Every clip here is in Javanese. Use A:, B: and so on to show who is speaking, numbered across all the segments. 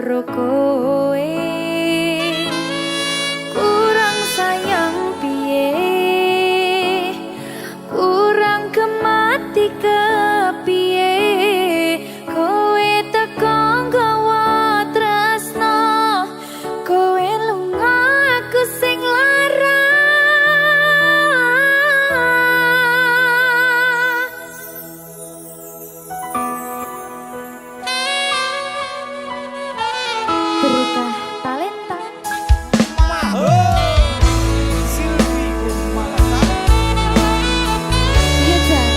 A: karo kowe. Kurang sayang piye, kurang kemati kepiye, kowe teko nggawa tresno, kowe lunga aku sing lara. Berita talenta.
B: Silvi Kumasa.
A: Iya Jan,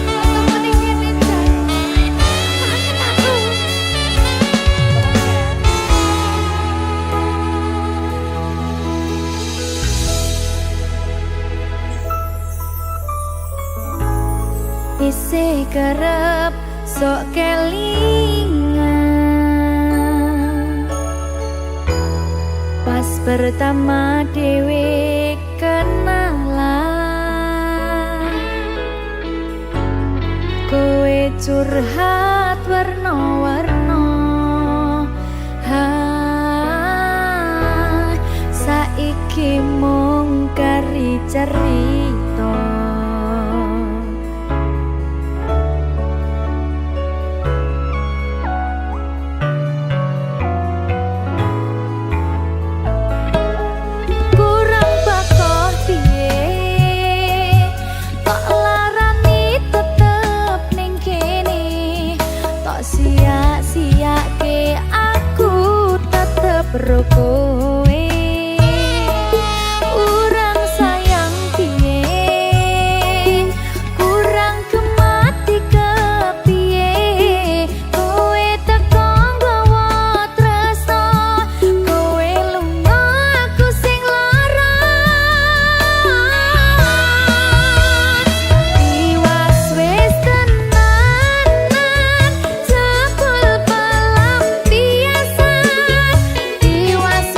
A: atau mending ini Jan, kangen aku. Isih kerep sok kelingan, pas pertama dewe kenalan, kowe curhat warna-warna. Saiki mung kari cerita, kurang bakoh piye, tak larani tetep ning kene, tak sia-siake aku tetep ro kowe. Kurang sayang piye, kurang kemati kepiye, kowe teko nggawa tresno, kowe lunga aku sing lara. Tiwas wis tenanan, jebul pelampiasan. Tiwas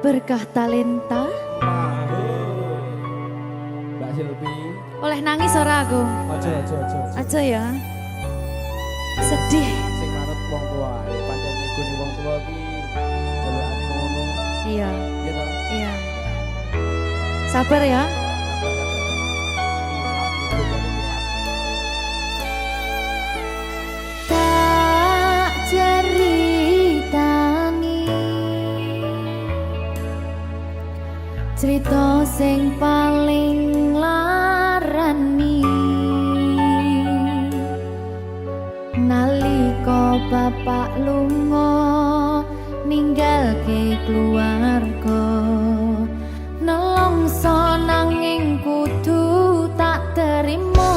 A: Berkah talenta.
B: Mbak Silvi.
A: Oleh nangis ora aku?
B: Aja.
A: Aja ya. Sedih.
B: Sing manut wong tua, pancen ngegoni wong tua ki jelokane ngono.
A: Iya,
B: Iya toh?
A: iya. Sabar ya. Tak ceritani cerita sing paling larani nalika bapak lunga ninggalke keluarga nelongso nanging kudu tak terima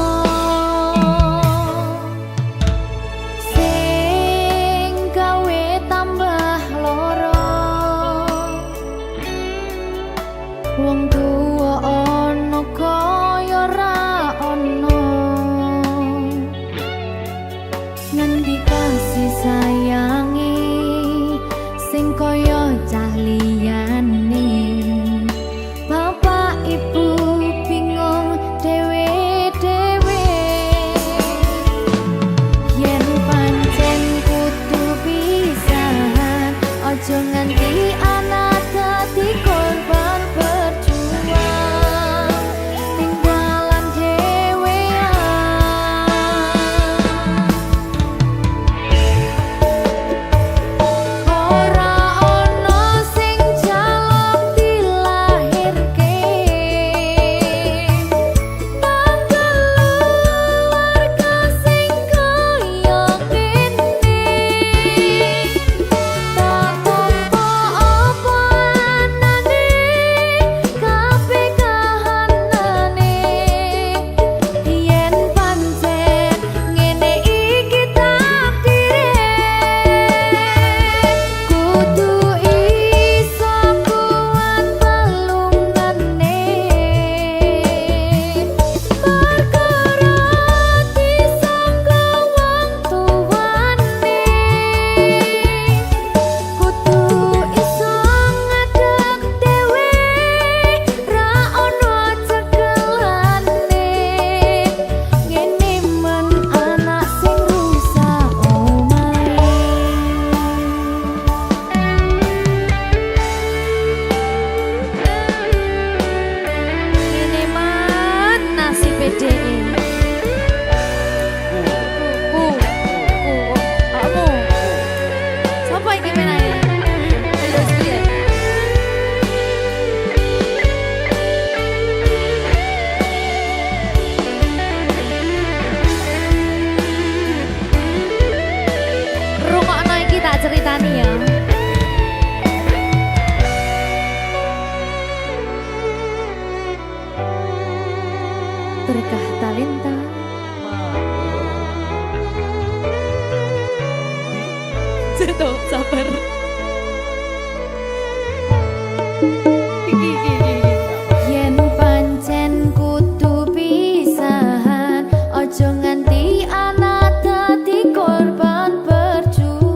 A: sing gawe tambah loro wong tuwa ana kaya ra ana ngendi kasih sayangi sing kaya cah liyane bapak ibu bingung dewe-dewe yen pancen kudu pisahan aja nganti anak dadi korban berjuang tinggalan dewean ora ono sing jaluk dilahirke tanggal keluarga sing kaya kene tak tampa apa anane kabeh kahanane yen pancen ngene iki takdire kudu iso kuat pelungane perkara disangka wong tuwane kudu iso ngadeg dhewe ra ono cekelane ngene men anak sing rusak omahe ngene man nasib dhewe kamu sapa iki menae terus piye rungokno iki tak ceritani ya berkah talenta Jatuh, sabar. Yen pancen kudu pisahan, ojo nganti anak dadi korban berjuang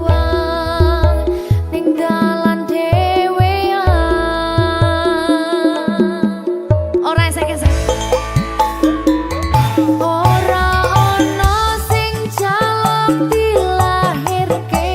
A: ning dalan dhewean. Ora esek-esek. Ora ono sing jaluk dilahirke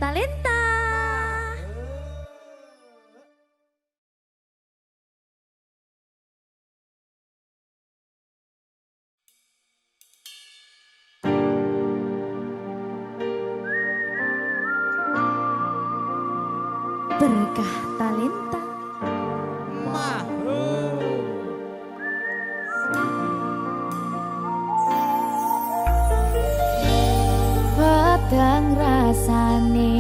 A: Talenta. Berkah talenta. Pedang rasane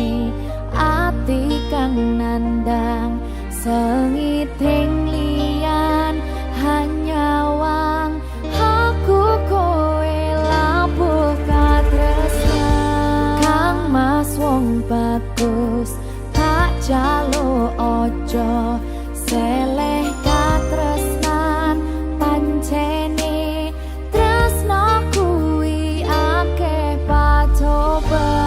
A: ati kang nandang sengiting liyan hanyawang aku kowe labuh katresnan kang mas wong bagus tak jalo ojo seleh katresnan pancene tresno kuwi akeh pacoban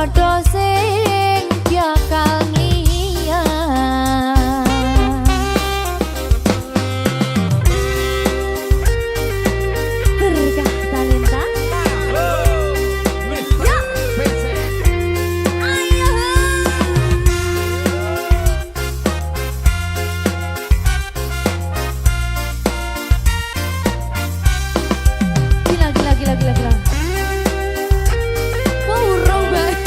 A: jodoh sing bakal ngiyang berkah talenta. Ya, ayo. Gila. Wow, urung banget.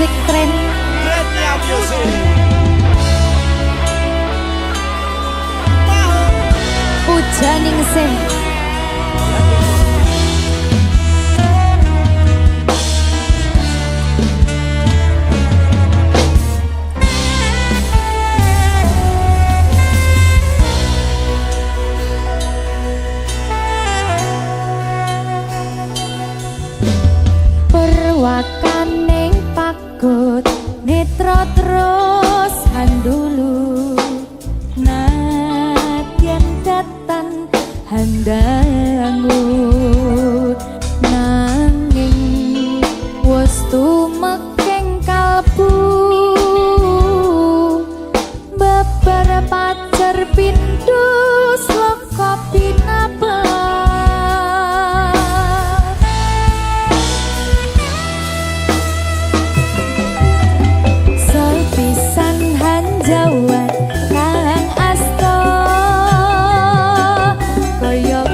A: musik tren.
C: Trennya musik.
A: Ujaning sen. Perwakaning pagut netra terus handulu nadyan datan handangut nanging wis tumekeng kalbu babar pacar pindho sloka pinabar pisan hanjawat kang asta kaya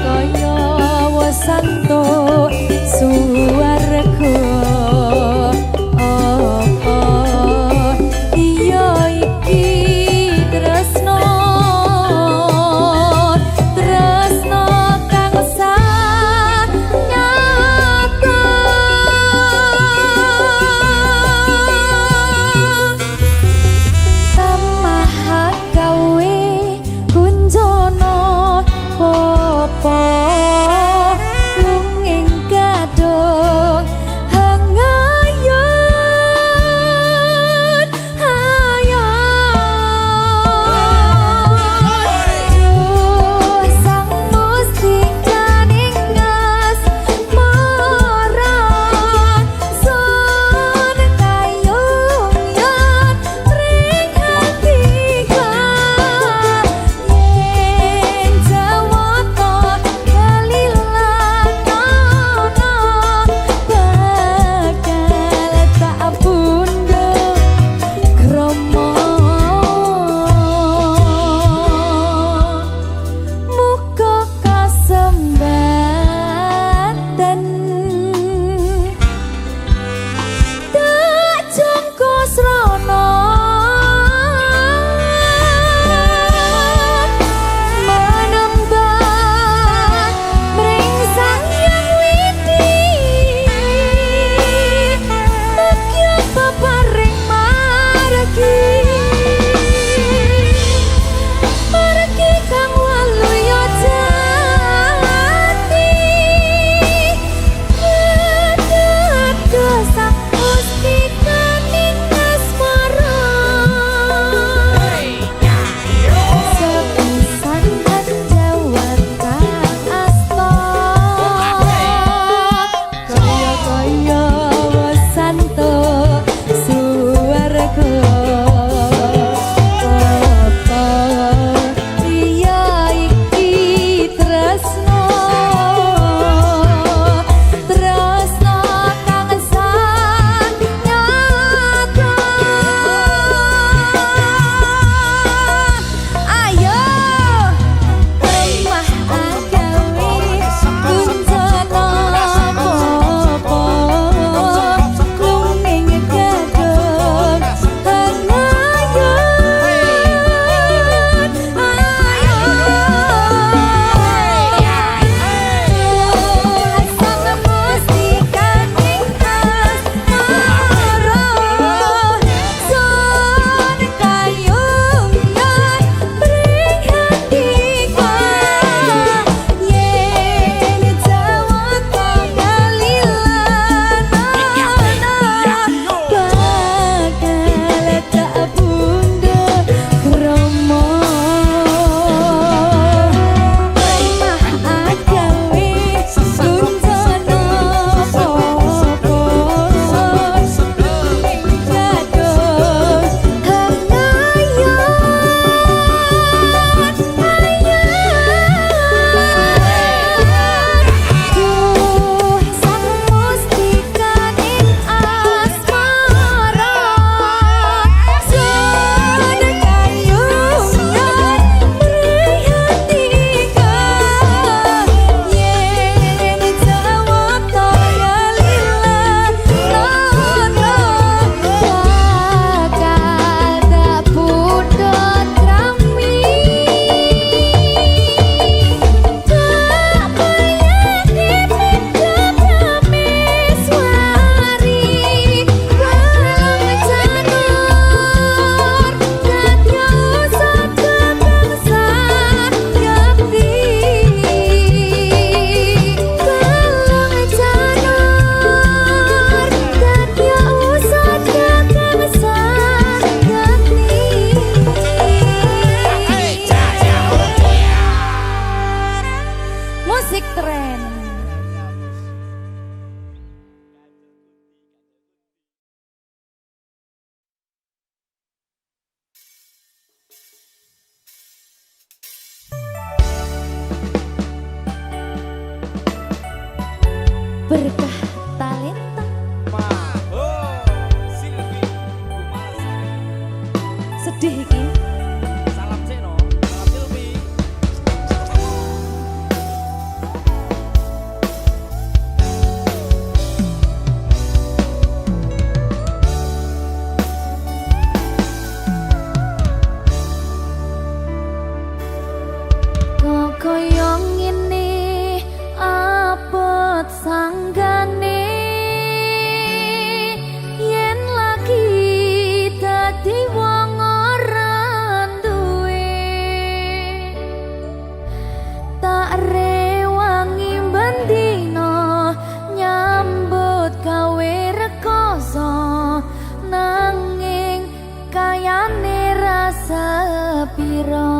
A: berkah talenta
C: Silvi Gumasari.
A: sedih iki.
C: Salam Seno, salam Silvi.
A: Kok koyo ngene abot sanggane yen lagi dadi wong ora duwe tak rewangi bendino nyambut gawe rekoso nanging kayane rasa piro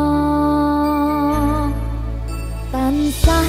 A: tansah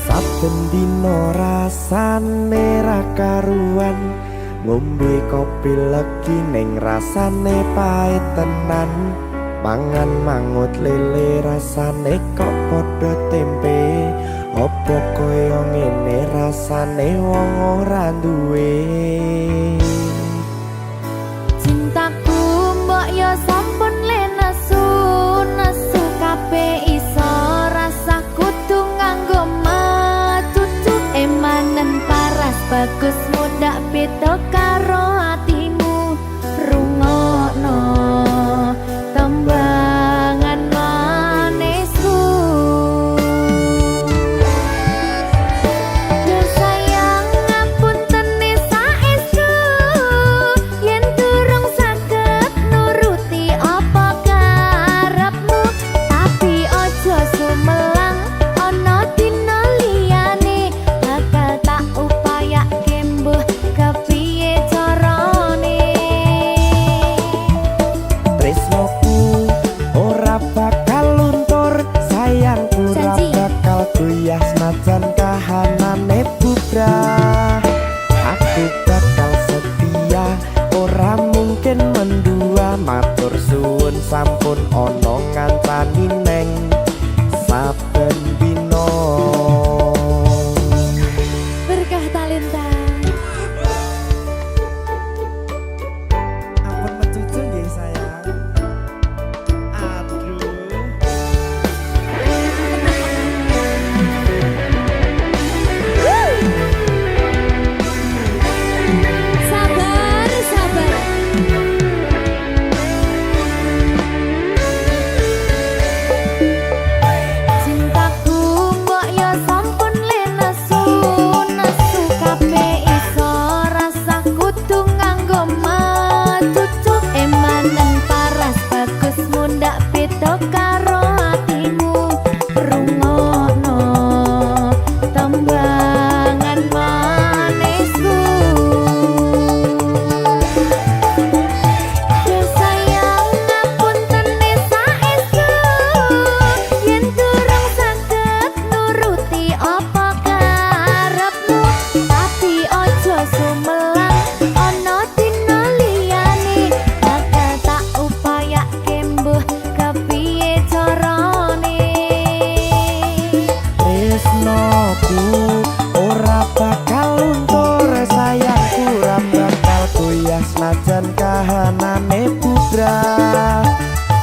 D: Saben dino rasane ra karuan, ngombe kopi legi ning rasane pahit tenan. Mangan mangut lele rasane kok padha tempe, opo koyo ngene rasane wong ora duwe.
A: Cintaku mbok yo sampun le nesu nesu kabeh iso rasa kudu nganggo matutu emanen paras bagus mudak beda karo atimu rungokno tembangan manisku. Duh sayang ngapunten saestu yen durung saged nuruti apa karepmu, tapi ojo sumelang ana dina liyane bakal tak upayake mbuh kepiye carane.
D: Tresnoku ora bakal luntur, sayangku ora
A: Janji.
D: bakal goyah senajan kahanane bubrah. Aku bakal setia, ora mungkin mendua. Matur suwun sampun ana ngancani neng saben dina.
A: Berkah talenta.
D: Ampun mencucu nggih sayang. Aduh.
A: Sabar, sabar. Cintaku mbok yo sampun le nesu nesu kabeh iso rasa kudu nganggo matutu emanen paras bagus mundak beda karo atimu rungokno tembangan manisku. Duh sayang ngapunten saestu yen durung saged nuruti apa karepmu, tapi ojo sumelang ana dina liyane bakal tak upayake mbuh kepiye carane.
D: Tresnoku ora bakal luntur, sayangku ora bakal goyah senajan kahanane bubrah.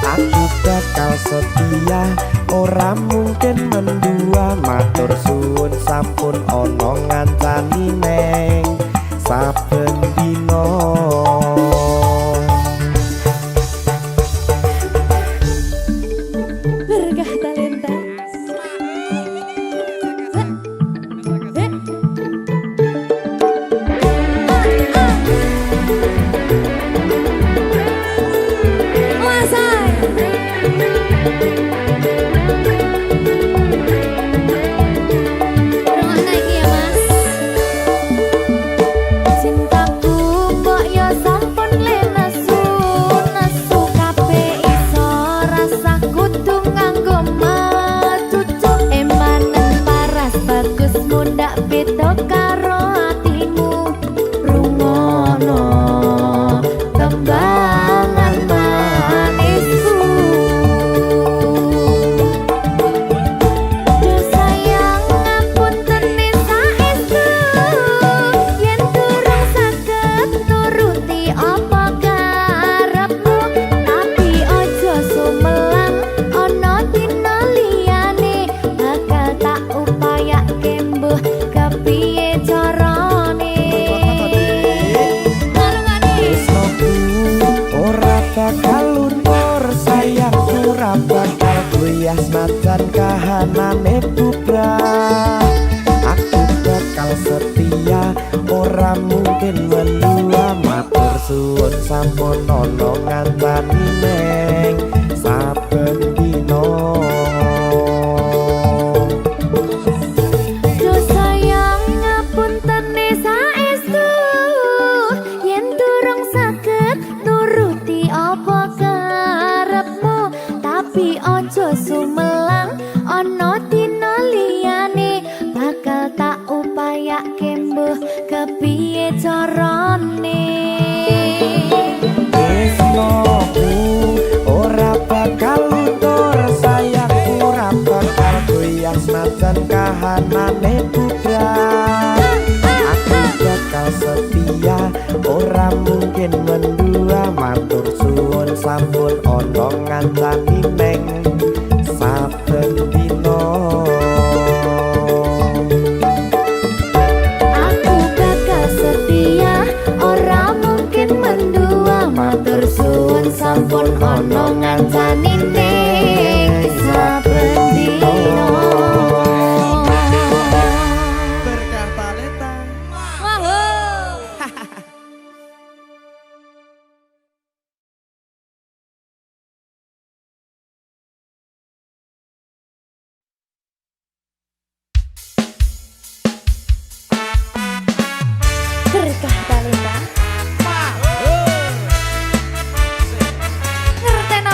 D: Aku bakal setia, ora mungkin mendua. Matur suwun sampun ana ngancani neng saben dina.
A: Berkah talenta. Cintaku mbok yo sampun le nesu nesu kabeh iso rasa kudu nganggo matutu emanen paras bagus mundak beda karo atimu rungokno tembangan manisku. Duh sayang ngapunten saestu yen durung saged nuruti apa karepmu, tapi ojo sumelang ana dina liyane bakal tak upayake mbuh kepiye carane. Marungane
D: Tresnoku ora bakal luntur, sayangku ora bakal goyah senajan kahanane bubrah. Aku bakal setia, ora mungkin mendua. Matur suwun sampun ana ngancani neng saben dina.
A: Duh sayang ngapunten saestu yen durung saged nuruti apa karepmu, tapi ojo sumelang ana dina mbuh kepiye carane.
D: Tresnoku ora bakal luntur, sayangku ora bakal goyah senajan kahanane bubrah. Aku bakal setia, ora mungkin mendua, matur suwun sampun ana ngancani neng saben dina.
A: Aku bakal setia, ora mungkin mendua, matur suwun sampun ana ngancani ning saben dina.
C: Berkah talenta.
A: Berkah talenta ngerteno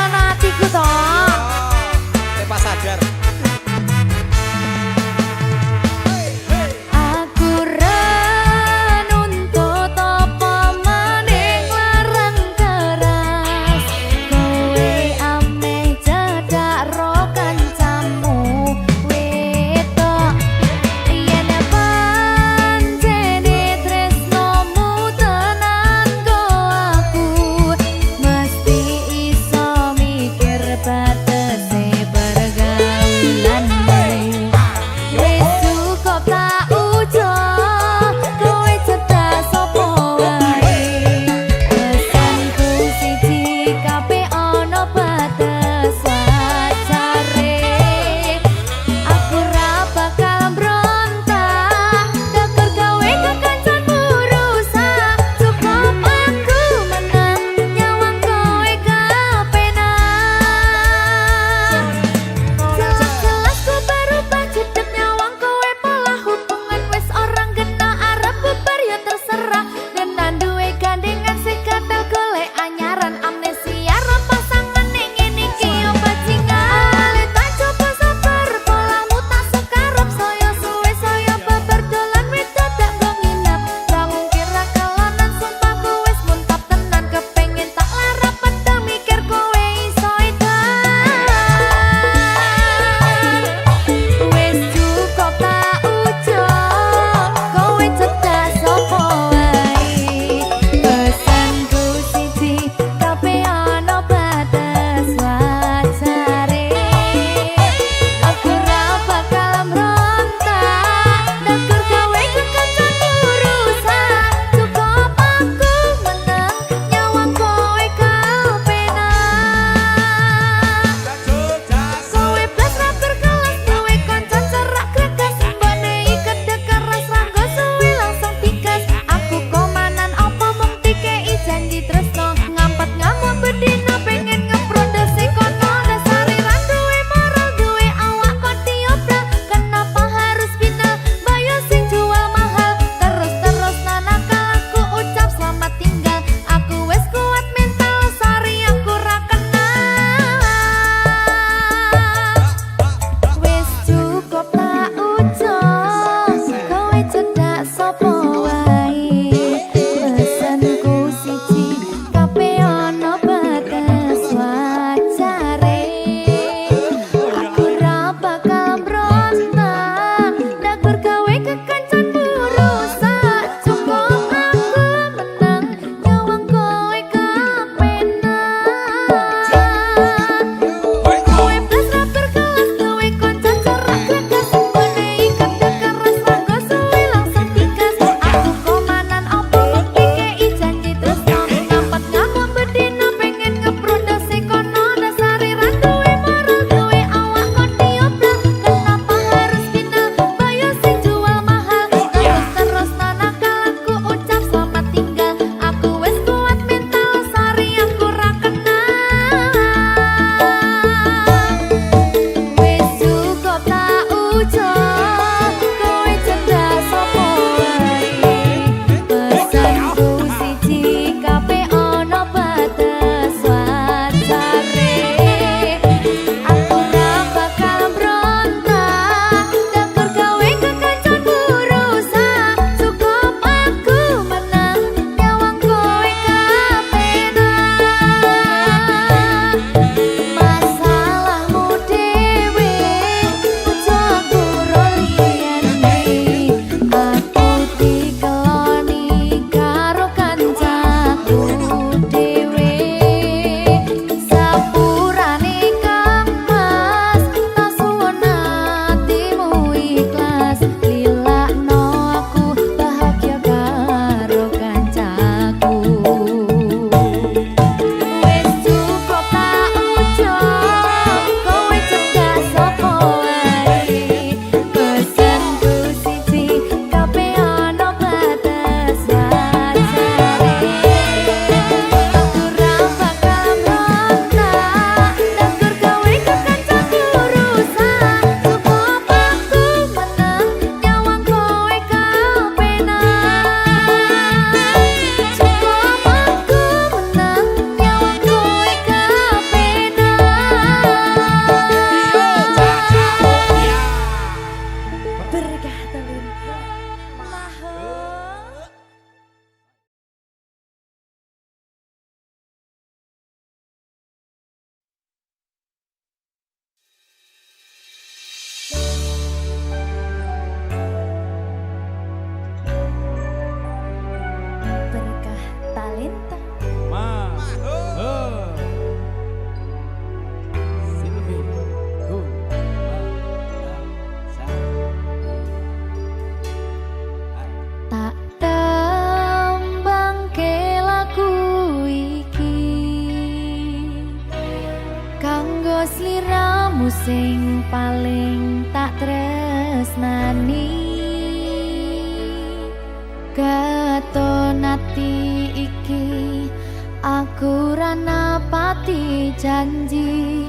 A: Aku ra napati janji,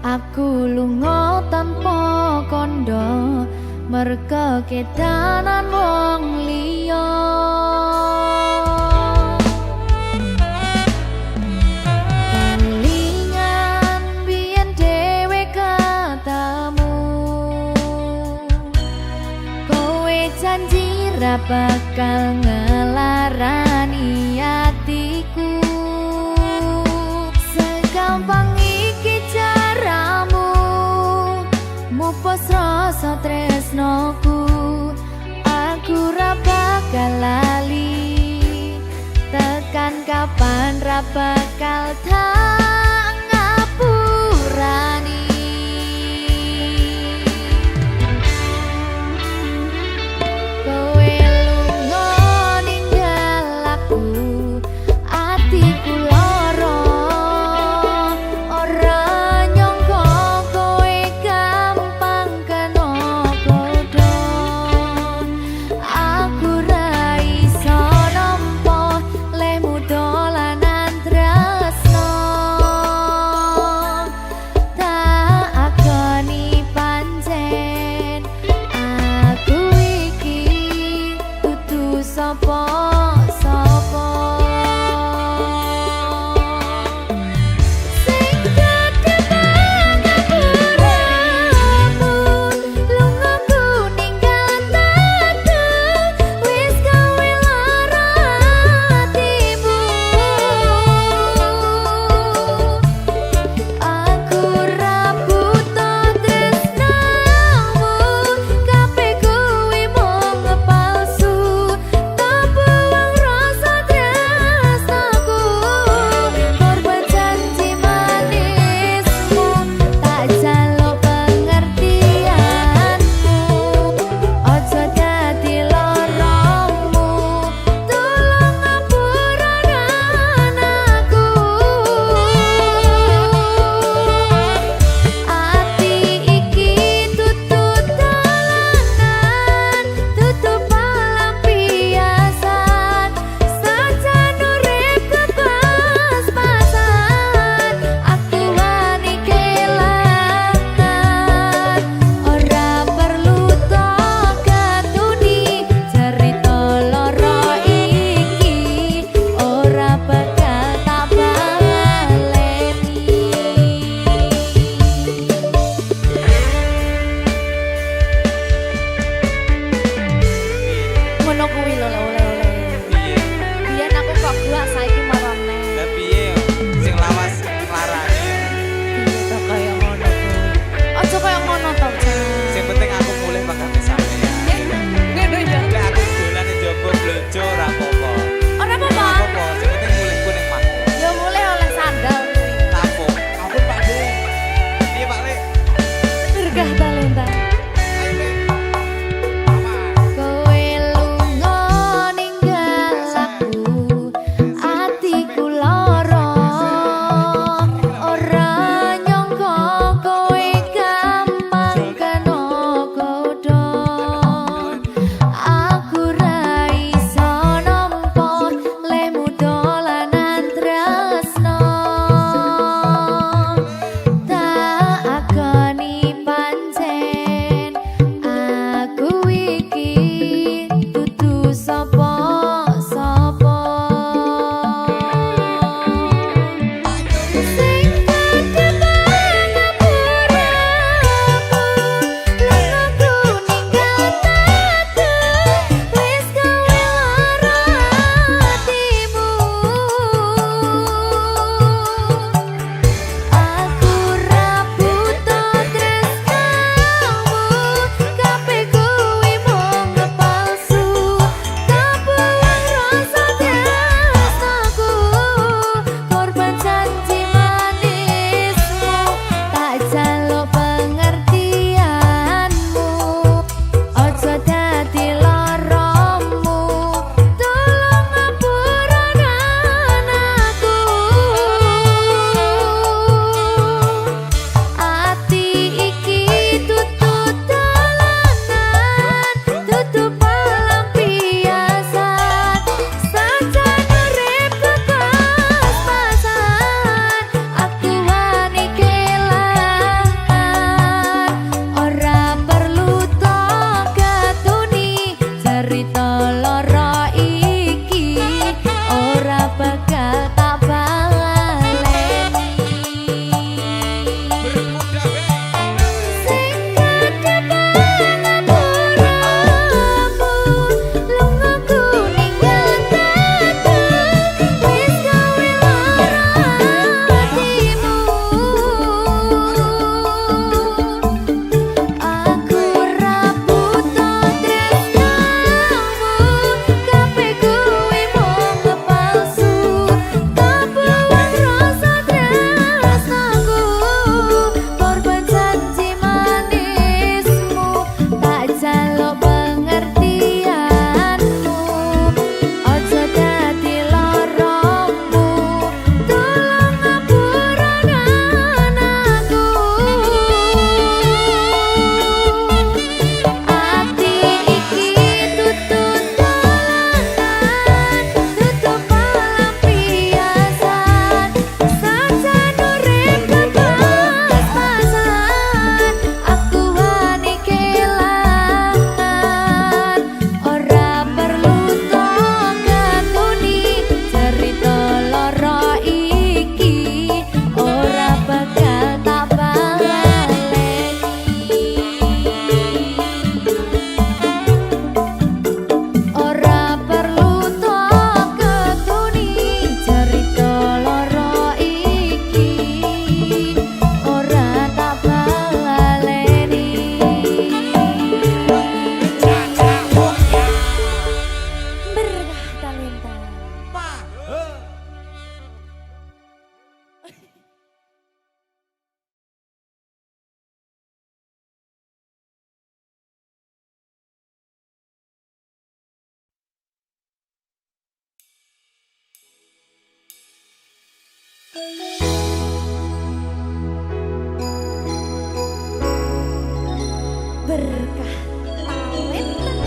A: aku lunga tanpa kondo, merga kedanan wong liya. Kelingan biyen dhewe ketemu, kowe janji ra bakal ngelarani hatiku. Segampang iki caramu mupus rasa tresnoku, aku ra bakal lali, tekan kapan ra bakal tak ngapurani. Kowe lunga ninggal aku, atiku lara, ora nyangka kowe gampang kena godha. Aku ra iso nampa lehmu dolanan tresno. Berkah talenta.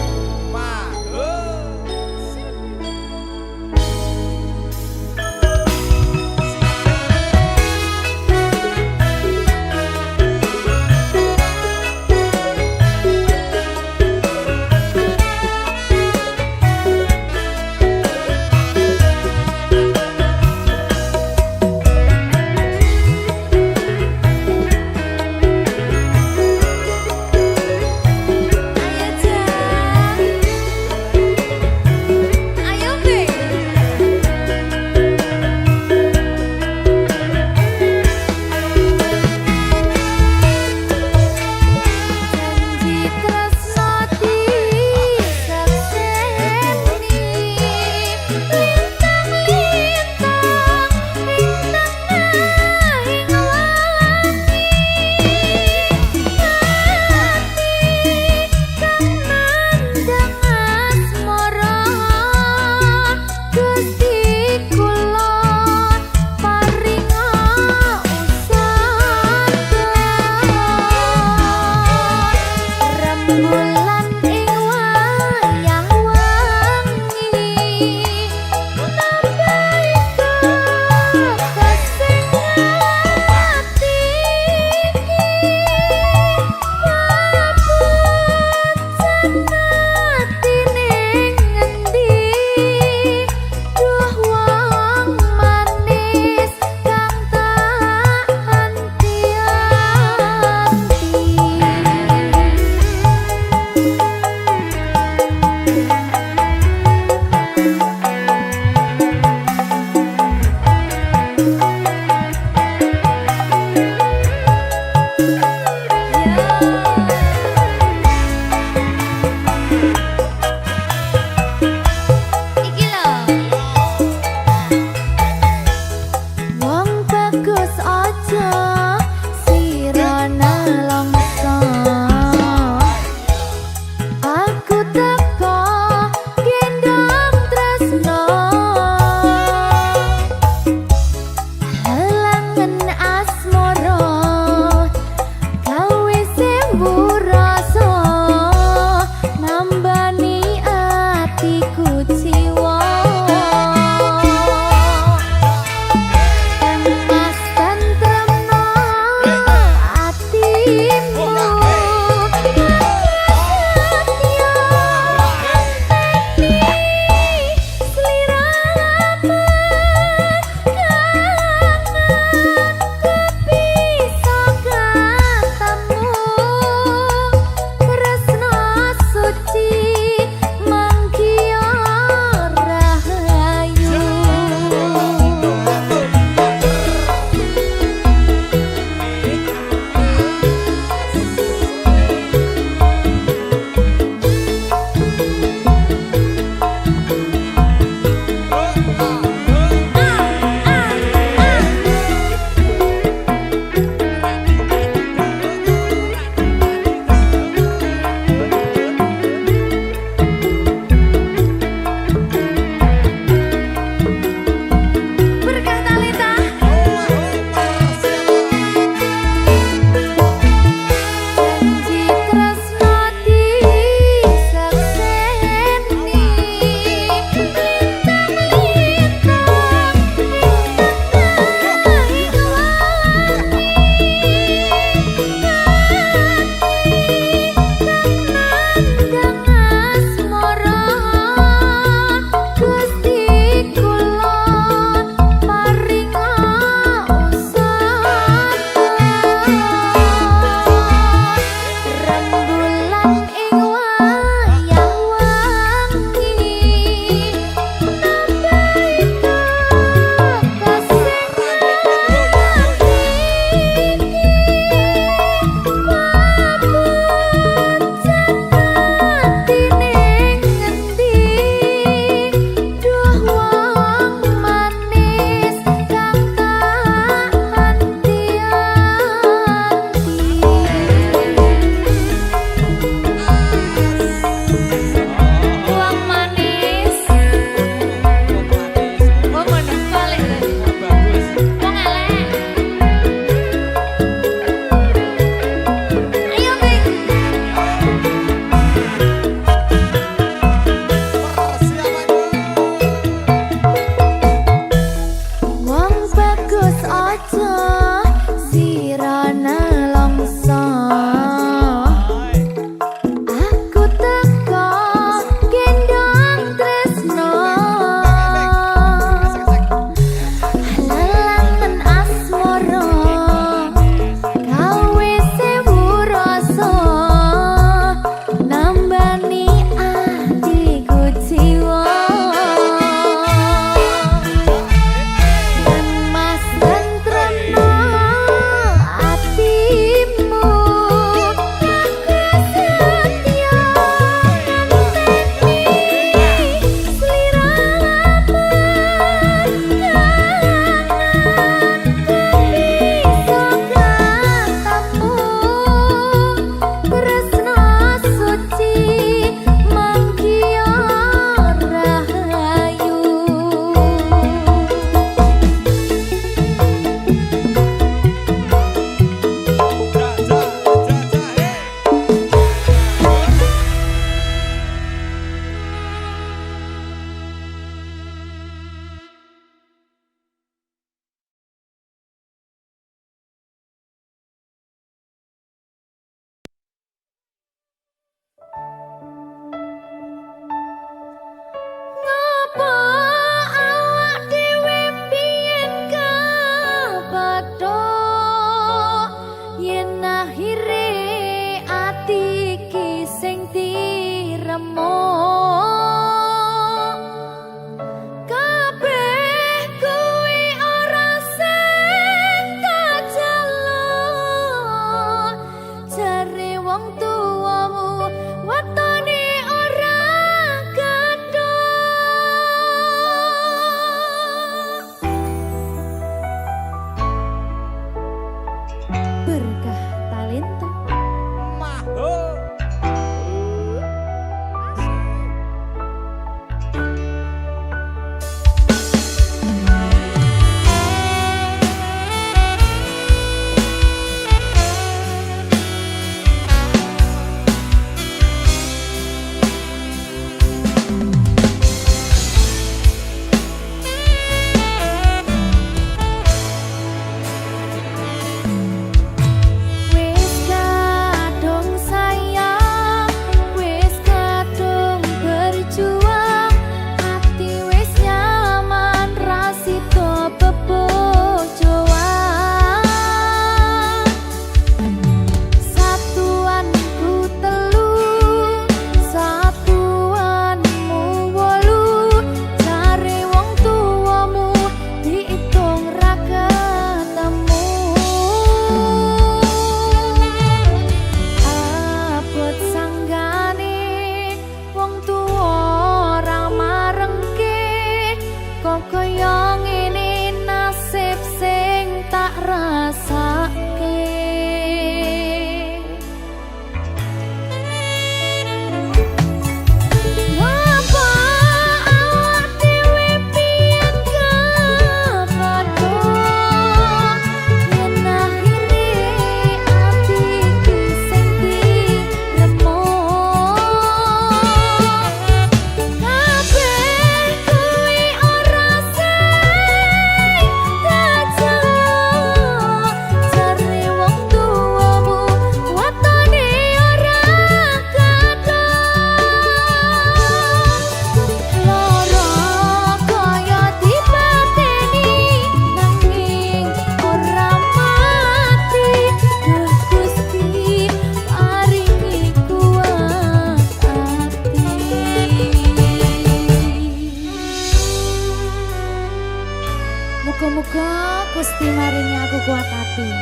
A: Muga Gusti maringi aku kuat hati.
C: Amin,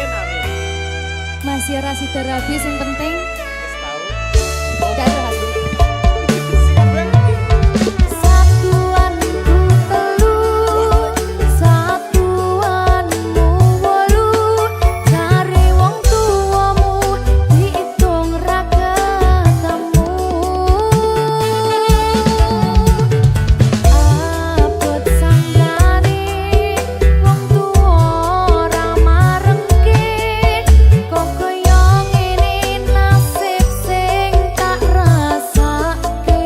C: amin.
A: Masih ora sida rabi sing penting
C: Wis tau.
A: gak ada hati.
C: Siap, Bang.
A: Satuanku telu, satuanmu wolu, cari wong tuamu diitung ra ketemu. Abot sanggane wong tuwa ora marengke, kok kaya ngene nasib sing tak rasake.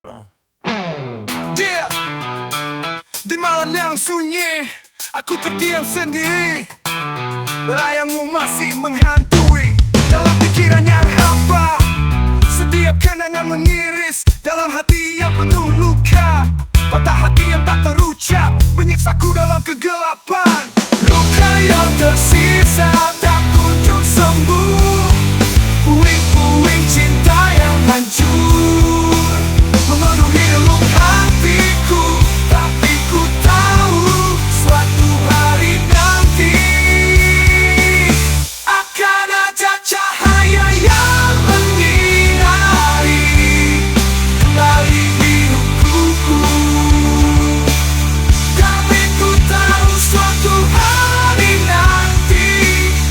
E: Dia di malam yang sunyi, aku terdiam sendiri. Layangmu masih menghantui dalam pikiran yang hampa. Setiap kenangan mengiris dalam hati yang penuh luka. Patah hati yang tak terucap menyiksaku dalam kegelapan. Luka yang tersisa tak kunjung sembuh. Puing-puing cinta yang hancur memenuhi relung hatiku. Tapi ku tahu suatu hari nanti akan ada cahaya yang menyinari kembali hidupku. Tapi ku tahu suatu hari nanti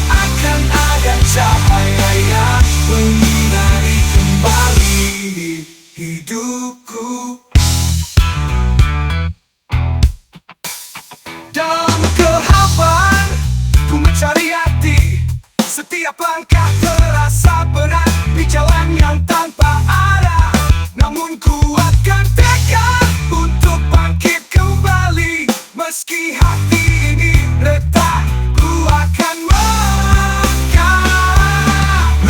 E: akan ada cahaya yang menyinari kembali hidupku. Dalam kehampaan ku mencari arti. Setiap langkah terasa berat di jalan yang tanpa arah. Namun kuatkan tekad untuk bangkit kembali. Meski hati ini retak, ku akan melangkah.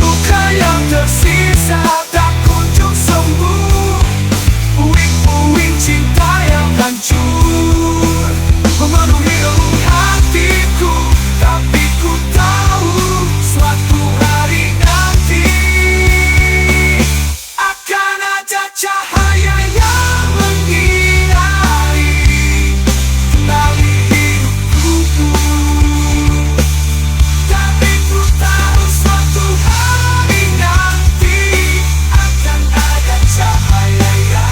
E: Luka yang tersisa tak kunjung sembuh. Puing-puing cinta yang hancur memenuhi relung hatiku. Tapi ku tahu suatu hari nanti akan ada cahaya yang menyinari kembali hidupku. Tapi ku tahu suatu hari nanti akan ada cahaya yang.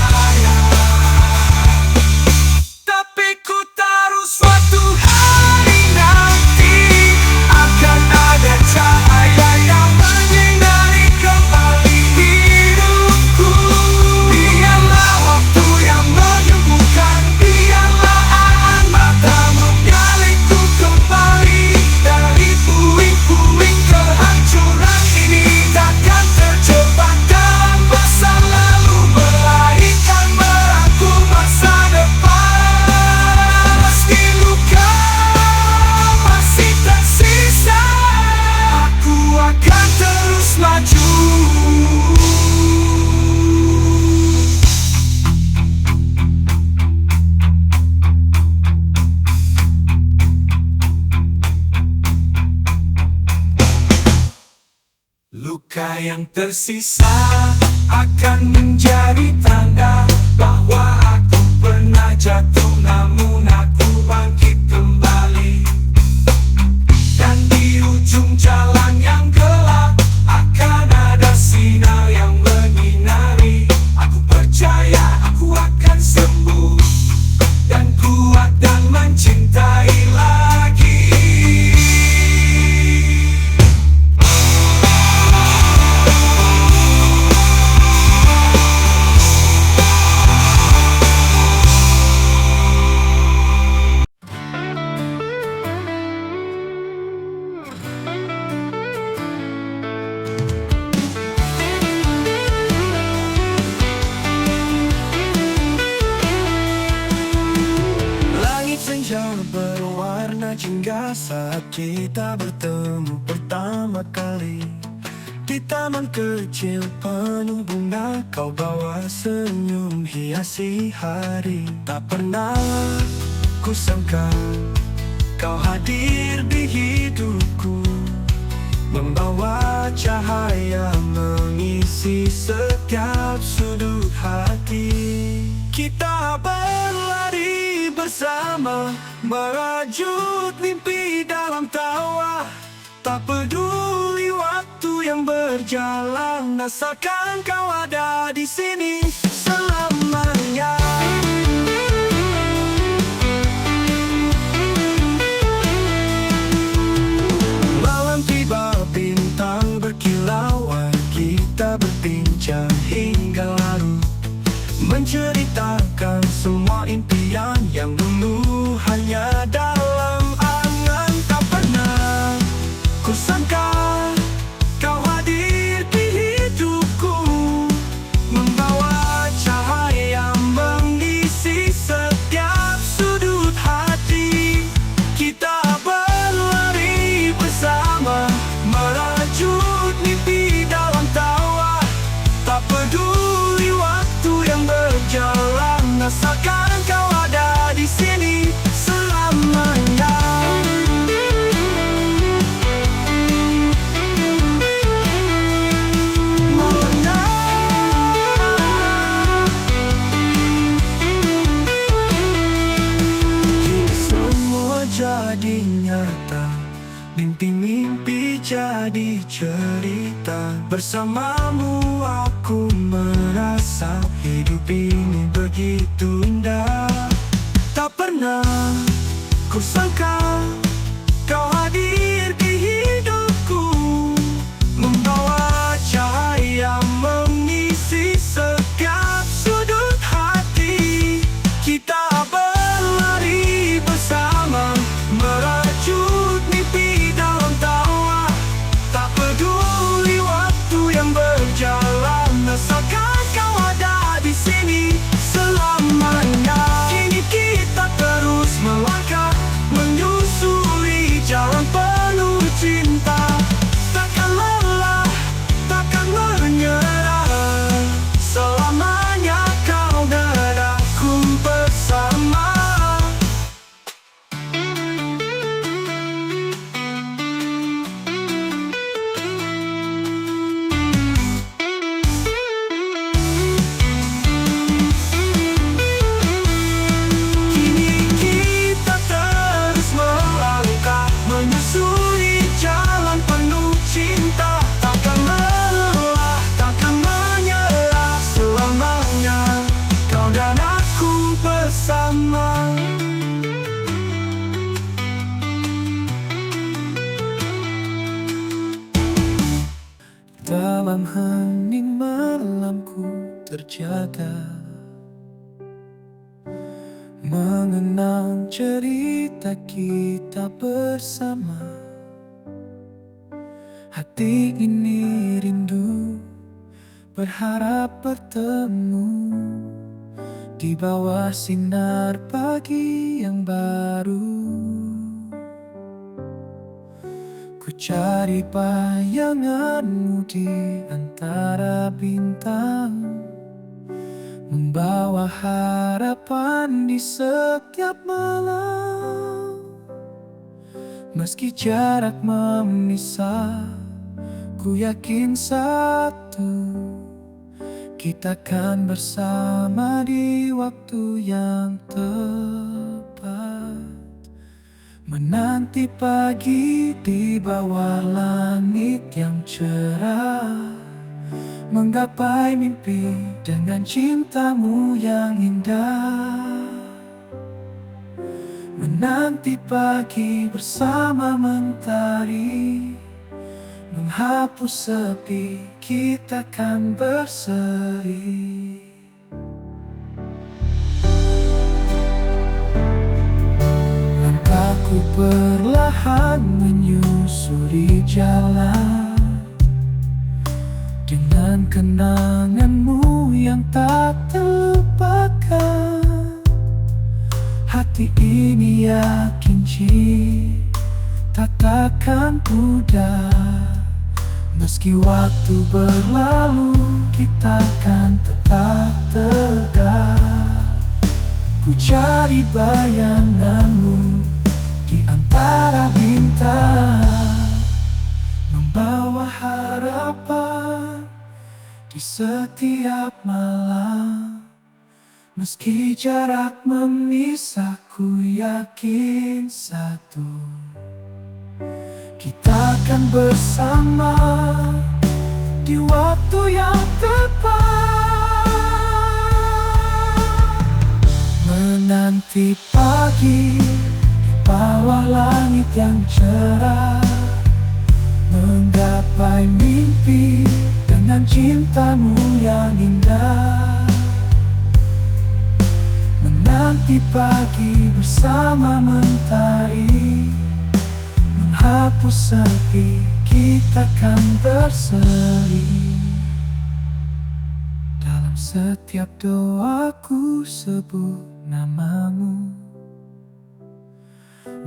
E: Tapi ku tahu suatu hari nanti akan ada cahaya yang menyinari kembali hidupku. Biarlah waktu yang menyembuhkan, biarlah awan mata menyalipku kembali dari puing-puing kehancuran ini. Takkan terjebak dalam masa lalu, melainkan merangkul masa depan. Meski luka masih tersisa, aku akan terus maju. Luka yang tersisa akan menjadi tanda bahwa aku pernah jatuh, namun aku bangkit kembali. Dan di ujung jalan yang gelap akan ada sinar yang menyinari. Aku percaya aku akan sembuh dan kuat dan mencintai lagi. Langit senja berwarna jingga saat kita bertemu pertama kali. Di taman kecil penuh bunga, kau bawa senyum hiasi hari. Tak pernah ku sangka kau hadir di hidupku, membawa cahaya mengisi setiap sudut hati. Kita berlari bersama, merajut mimpi dalam tawa. Tak peduli waktu yang berjalan, asalkan kau ada di sini selamanya. Malam tiba, bintang berkilauan, kita berbincang hingga larut, menceritakan semua impian yang dulu hanya dalam angan. Tak pernah kusangka kau hadir di hidupku, membawa cahaya Bersamamu aku merasa hidup ini begitu indah. Tak pernah ku sangka kau hadir di hidupku, membawa cahaya mengisi setiap sudut hati. Kita berlari bersama, merajut mimpi dalam tawa. Tak peduli waktu yang berjalan, asalkan kau ada di sini selamanya. Kini kita terus melangkah, menyusuri jalan penuh cinta. Takkan lelah, takkan menyerah, selamanya kau dan aku bersama. Kini kita terus melangkah, menyusuri jalan penuh cinta. Takkan lelah, takkan menyerah, selamanya kau dan aku bersama. Dalam hening malamku terjaga, mengenang cerita kita bersama. Hati ini rindu, berharap bertemu di bawah sinar pagi yang baru. Ku cari bayanganmu di antara bintang, membawa harapan di setiap malam. Meski jarak memisah, ku yakin satu, kita kan bersama di waktu yang tepat. Menanti pagi di bawah langit yang cerah, menggapai mimpi dengan cintamu yang indah. Menanti pagi bersama mentari, menghapus sepi, kita kan berseri. Langkahku perlahan menyusuri jalan, dengan kenanganmu yang tak terlupakan. Hati ini yakin cinta takkan pudar. Meski waktu berlalu, kita kan tetap tegak. Ku cari bayanganmu di antara bintang, membawa harapan di setiap malam. Meski jarak memisah, ku yakin satu, kita akan bersama di waktu yang tepat. Menanti pagi di bawah langit yang cerah, menggapai mimpi dengan cintamu yang indah. Menanti pagi bersama mentari, menghapus sepi, kita kan berseri. Dalam setiap doaku sebut namamu,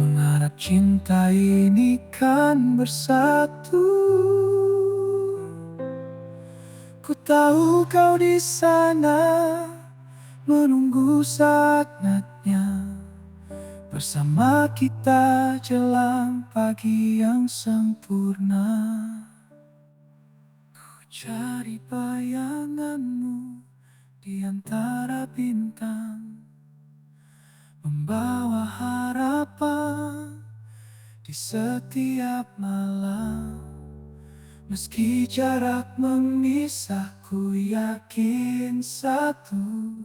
E: mengharap cinta ini kan bersatu. Ku tahu kau di sana menunggu saatnya, bersama kita jelang pagi yang sempurna. Ku cari bayanganmu di antara bintang, membawa harapan di setiap malam. Meski jarak memisahku, yakin satu,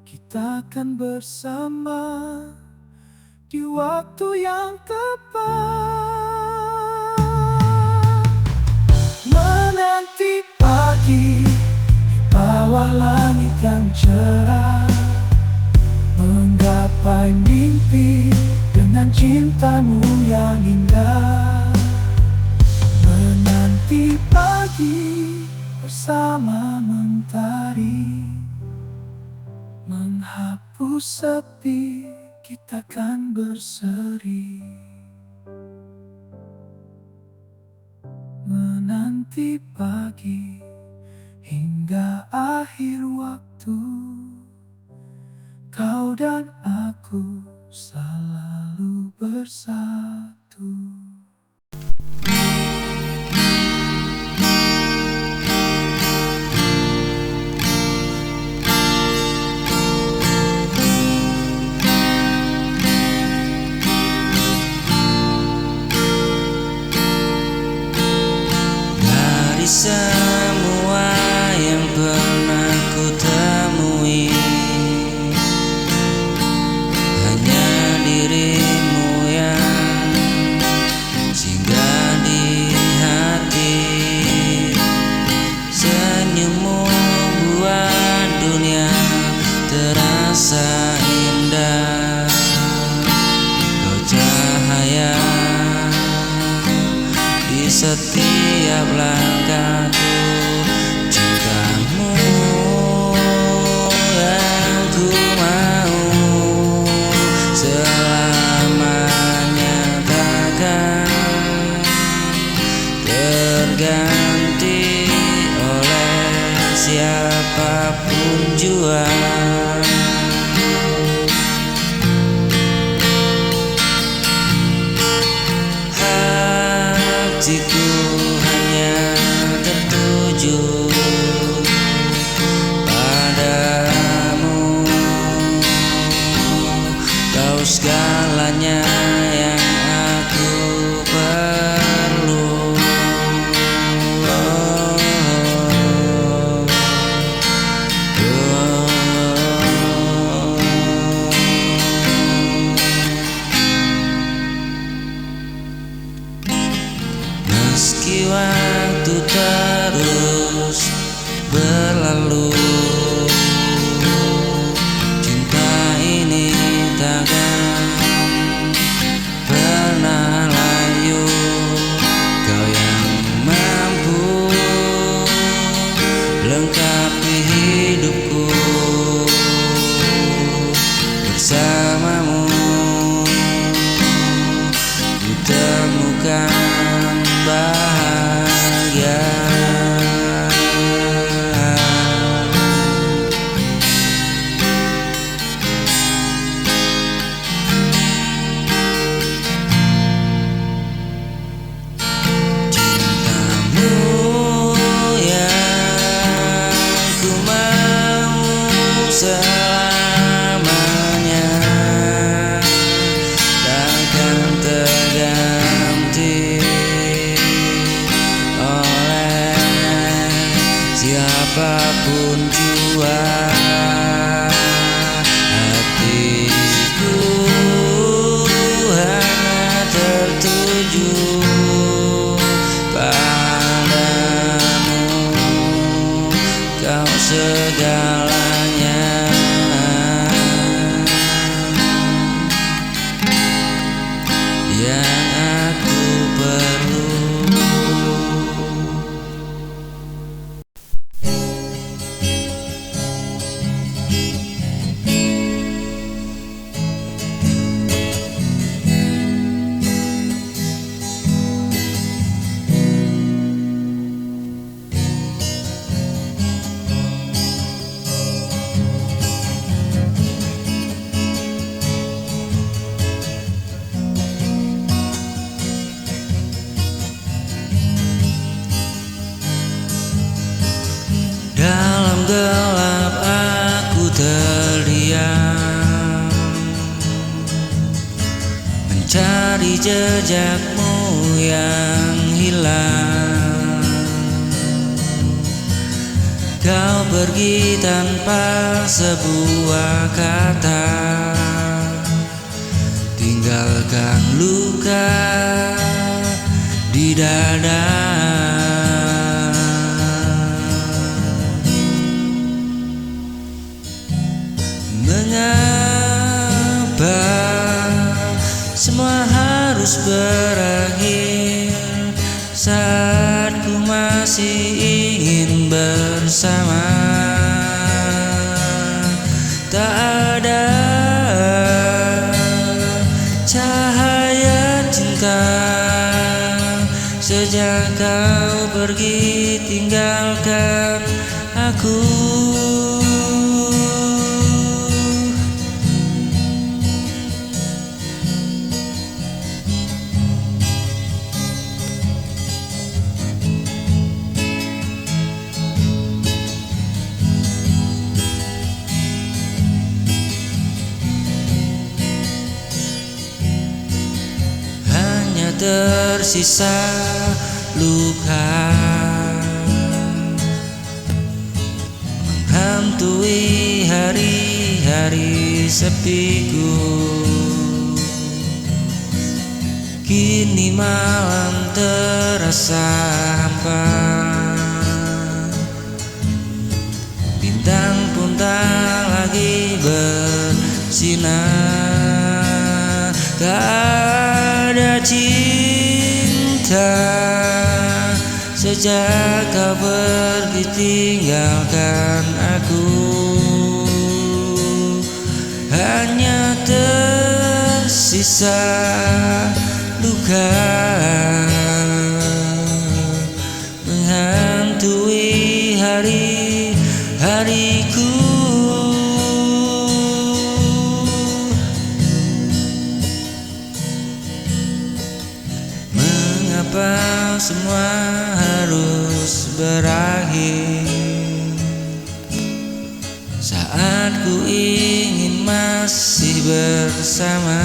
E: kita akan bersama di waktu yang tepat. Menanti pagi di bawah langit yang cerah, menggapai mimpi dengan cintamu yang indah. Menanti pagi bersama mentari, menghapus sepi, kita kan berseri. Menanti pagi hingga akhir waktu, kau dan aku selalu bersatu.
F: Dari semua yang pernah ku temui, hanya dirimu yang singgah di hati. Senyummu buat dunia terasa indah. Kau cahaya di setiap langkahku, cintamu yang ku mau selamanya takkan terganti oleh siapapun jua. Hatiku hanya tertuju padamu, kau segalanya yang aku perlu. Meski waktu terus berlalu, cinta ini takkan pernah layu. Kau yang mampu lengkapi hidupku, bersamamu ku temukan bahagia. Cintamu yang ku mau selamanya takkan terganti oleh siapapun jua. Hatiku hanya tertuju padamu, kau segalanya yang aku perlu. Dalam gelap aku terdiam, mencari jejakmu yang hilang. Kau pergi tanpa sebuah kata, tinggalkan luka di dada. Mengapa semua harus berakhir saat ku masih ingin bersama? Tak ada cahaya cinta sejak kau pergi tinggalkan aku. Tersisa luka menghantui hari-hari sepiku. Kini malam terasa hampa, bintang pun tak lagi bersinar. Tak ada cinta sejak kau pergi tinggalkan aku. Hanya tersisa luka menghantui hari-hariku. Mengapa semua harus berakhir saat ku ingin masih bersama?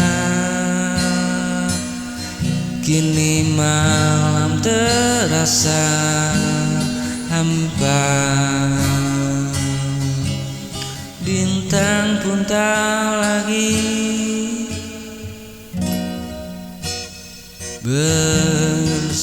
F: Kini malam terasa hampa, bintang pun tak lagi bersinar.